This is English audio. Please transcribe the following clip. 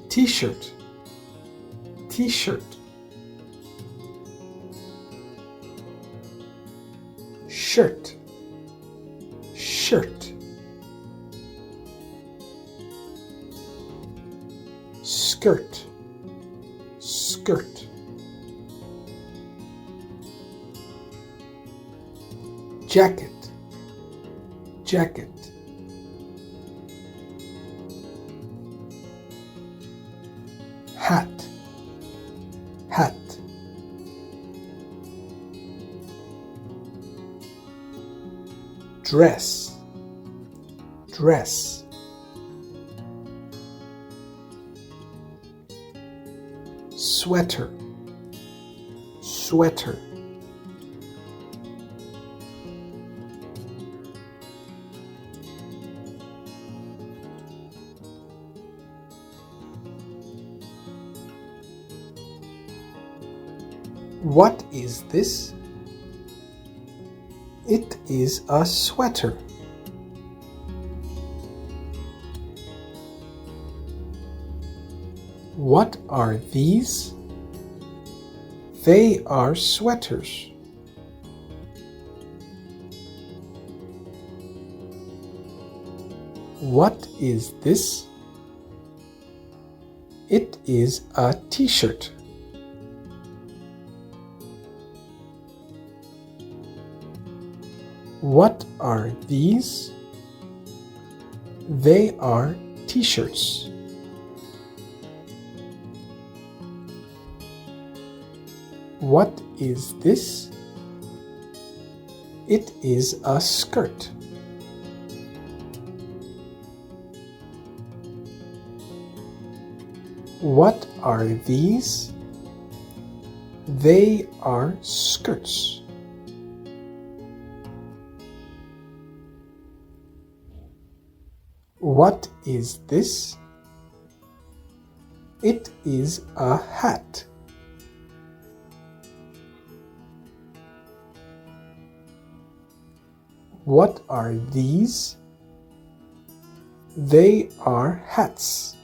T-shirt, T-shirt. Shirt, shirt. Skirt, skirt. Jacket, jacket. Hat, hat. Dress, dress. Sweater, sweater. What is this? It is a sweater. What are these? They are sweaters. What is this? It is a t-shirt. What are these? They are t-shirts. What is this? It is a skirt. What are these? They are skirts. What is this? It is a hat. What are these? They are hats.